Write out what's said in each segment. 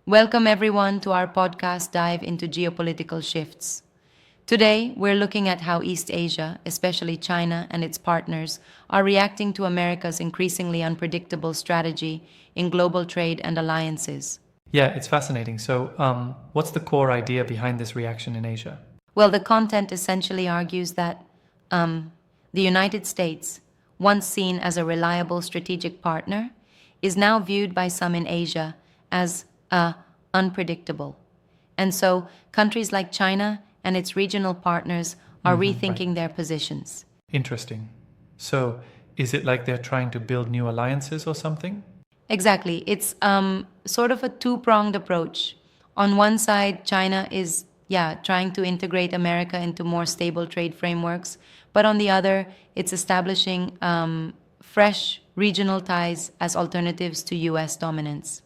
Welcome everyone to our podcast dive into geopolitical shifts. Today, we're looking at how East Asia, especially China and its partners, are reacting to America's increasingly unpredictable strategy in global trade and alliances. Yeah, it's fascinating. So, what's the core idea behind this reaction in Asia? Well, the content essentially argues that um, the United States, once seen as a reliable strategic partner, is now viewed by some in Asia as unpredictable. And so, countries like China and its regional partners are Right. rethinking their positions. Interesting. So, is it like they're trying to build new alliances or something? Exactly. It's sort of a two-pronged approach. On one side, China is, yeah, trying to integrate America into more stable trade frameworks, but on the other, it's establishing fresh regional ties as alternatives to US dominance.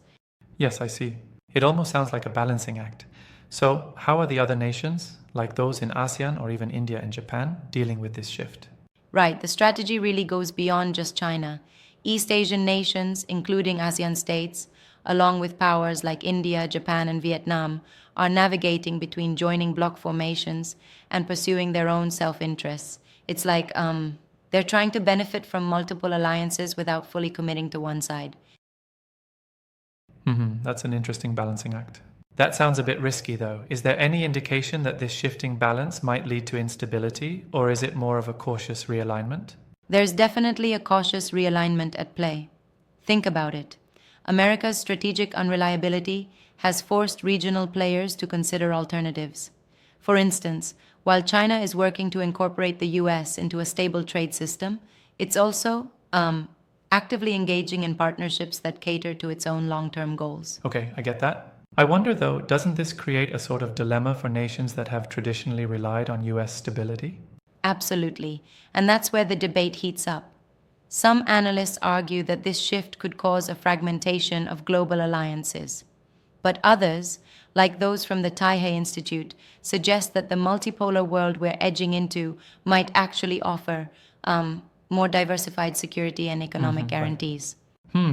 Yes, I see. It almost sounds like a balancing act. So, how are the other nations, like those in ASEAN or even India and Japan, dealing with this shift? Right, the strategy really goes beyond just China. East Asian nations, including ASEAN states, along with powers like India, Japan, and Vietnam, are navigating between joining bloc formations and pursuing their own self interests. It's like they're trying to benefit from multiple alliances without fully committing to one side. That's an interesting balancing act. That sounds a bit risky, though. Is there any indication that this shifting balance might lead to instability, or is it more of a cautious realignment? There's definitely a cautious realignment at play. Think about it. America's strategic unreliability has forced regional players to consider alternatives. For instance, while China is working to incorporate the US into a stable trade system, it's also actively engaging in partnerships that cater to its own long term goals. Okay, I get that. I wonder, though, doesn't this create a sort of dilemma for nations that have traditionally relied on US stability? Absolutely. And that's where the debate heats up. Some analysts argue that this shift could cause a fragmentation of global alliances. But others, like those from the Taipei Institute, suggest that the multipolar world we're edging into might actually offer more diversified security and economic Right. guarantees.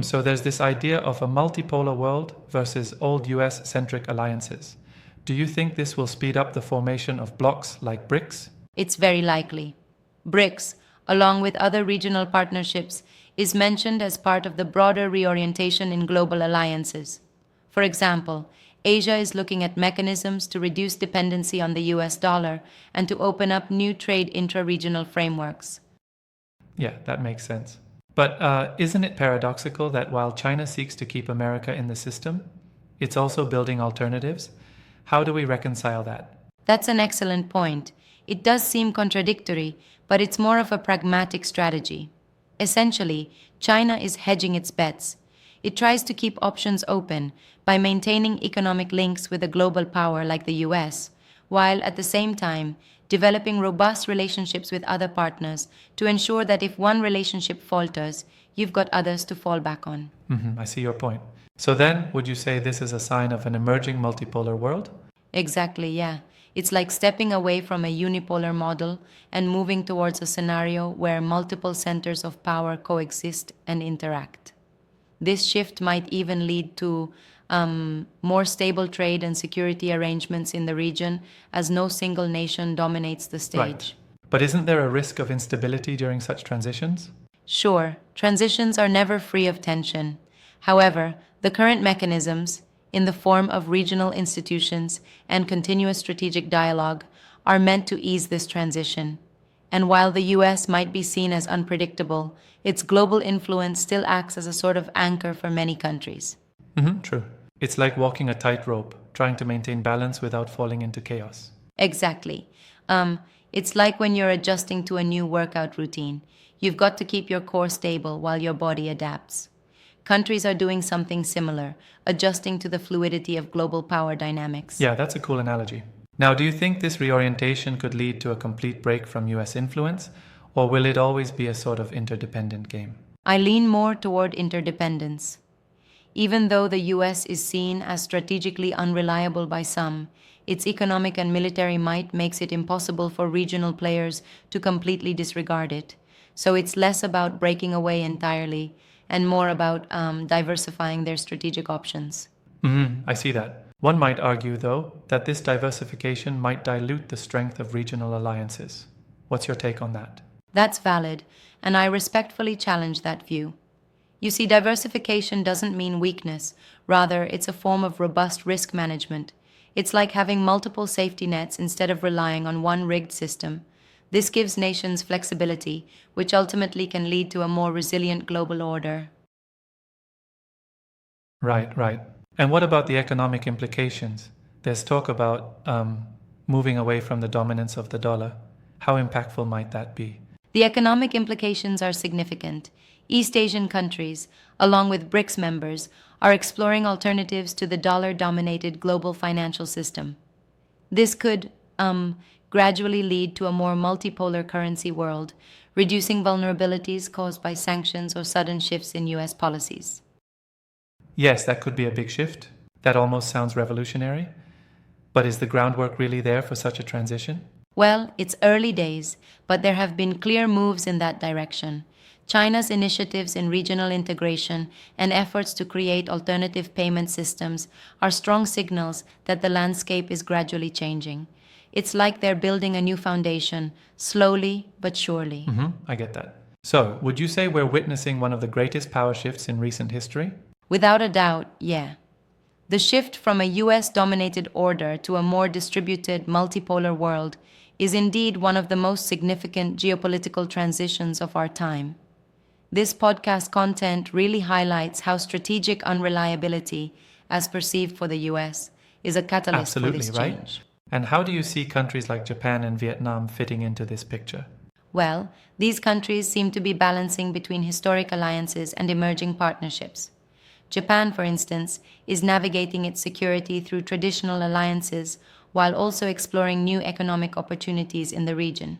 So there's this idea of a multipolar world versus old US centric alliances. Do you think this will speed up the formation of blocs like BRICS? It's very likely. BRICS, along with other regional partnerships, is mentioned as part of the broader reorientation in global alliances. For example, Asia is looking at mechanisms to reduce dependency on the US dollar and to open up new trade intra-regional frameworks. Yeah, that makes sense. But isn't it paradoxical that while China seeks to keep America in the system, it's also building alternatives? How do we reconcile that? That's an excellent point. It does seem contradictory, but it's more of a pragmatic strategy. Essentially, China is hedging its bets. It tries to keep options open by maintaining economic links with a global power like the US, while at the same time developing robust relationships with other partners to ensure that if one relationship falters, you've got others to fall back on. I see your point. So then, would you say this is a sign of an emerging multipolar world? Exactly, yeah. It's like stepping away from a unipolar model and moving towards a scenario where multiple centers of power coexist and interact. This shift might even lead to more stable trade and security arrangements in the region as no single nation dominates the Right. stage. But isn't there a risk of instability during such transitions? Sure, transitions are never free of tension. However, the current mechanisms, in the form of regional institutions and continuous strategic dialogue, are meant to ease this transition. And while the US might be seen as unpredictable, its global influence still acts as a sort of anchor for many countries. True. It's like walking a tightrope, trying to maintain balance without falling into chaos. Exactly. It's like when you're adjusting to a new workout routine. You've got to keep your core stable while your body adapts. Countries are doing something similar, adjusting to the fluidity of global power dynamics. Yeah, that's a cool analogy. Now, do you think this reorientation could lead to a complete break from US influence, or will it always be a sort of interdependent game? I lean more toward interdependence. Even though the US is seen as strategically unreliable by some, its economic and military might makes it impossible for regional players to completely disregard it. So it's less about breaking away entirely and more about diversifying their strategic options. I see that. One might argue, though, that this diversification might dilute the strength of regional alliances. What's your take on that? That's valid, and I respectfully challenge that view. You see, diversification doesn't mean weakness, rather, it's a form of robust risk management. It's like having multiple safety nets instead of relying on one rigged system. This gives nations flexibility, which ultimately can lead to a more resilient global order. Right, right. And what about the economic implications? There's talk about moving away from the dominance of the dollar. How impactful might that be? The economic implications are significant. East Asian countries, along with BRICS members, are exploring alternatives to the dollar dominated global financial system. This could gradually lead to a more multipolar currency world, reducing vulnerabilities caused by sanctions or sudden shifts in US policies. Yes, that could be a big shift. That almost sounds revolutionary. But is the groundwork really there for such a transition? Well, it's early days, but there have been clear moves in that direction. China's initiatives in regional integration and efforts to create alternative payment systems are strong signals that the landscape is gradually changing. It's like they're building a new foundation, slowly but surely. I get that. So, would you say we're witnessing one of the greatest power shifts in recent history? Without a doubt, yeah. The shift from a US dominated order to a more distributed, multipolar world is indeed one of the most significant geopolitical transitions of our time. This podcast content really highlights how strategic unreliability, as perceived for the US, is a catalyst for Absolutely, this right? change. And how do you see countries like Japan and Vietnam fitting into this picture? Well, these countries seem to be balancing between historic alliances and emerging partnerships. Japan, for instance, is navigating its security through traditional alliances while also exploring new economic opportunities in the region.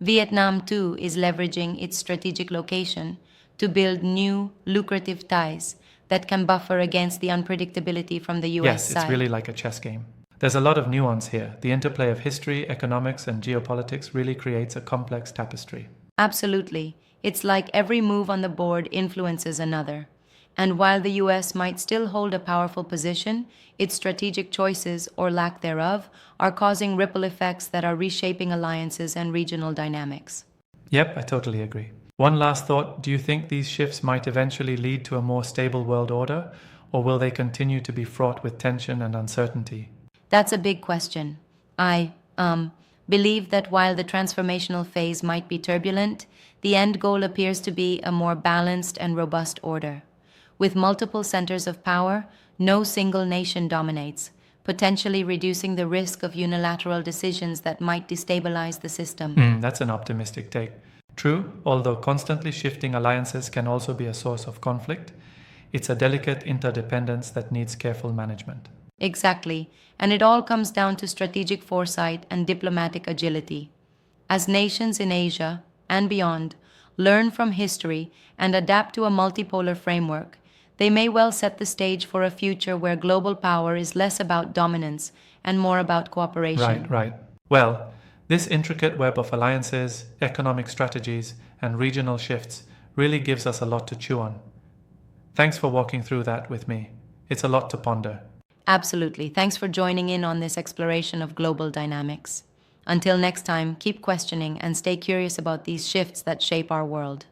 Vietnam, too, is leveraging its strategic location to build new, lucrative ties that can buffer against the unpredictability from the US Yes, it's side. really like a chess game. There's a lot of nuance here. The interplay of history, economics, and geopolitics really creates a complex tapestry. Absolutely. It's like every move on the board influences another. And while the US might still hold a powerful position, its strategic choices, or lack thereof, are causing ripple effects that are reshaping alliances and regional dynamics. Yep, I totally agree. One last thought. Do you think these shifts might eventually lead to a more stable world order, or will they continue to be fraught with tension and uncertainty? That's a big question. I believe that while the transformational phase might be turbulent, the end goal appears to be a more balanced and robust order. With multiple centers of power, no single nation dominates, potentially reducing the risk of unilateral decisions that might destabilize the system. That's an optimistic take. True, although constantly shifting alliances can also be a source of conflict, it's a delicate interdependence that needs careful management. Exactly, and it all comes down to strategic foresight and diplomatic agility. As nations in Asia and beyond learn from history and adapt to a multipolar framework, they may well set the stage for a future where global power is less about dominance and more about cooperation. Right, right. Well, this intricate web of alliances, economic strategies, and regional shifts really gives us a lot to chew on. Thanks for walking through that with me. It's a lot to ponder. Absolutely. Thanks for joining in on this exploration of global dynamics. Until next time, keep questioning and stay curious about these shifts that shape our world.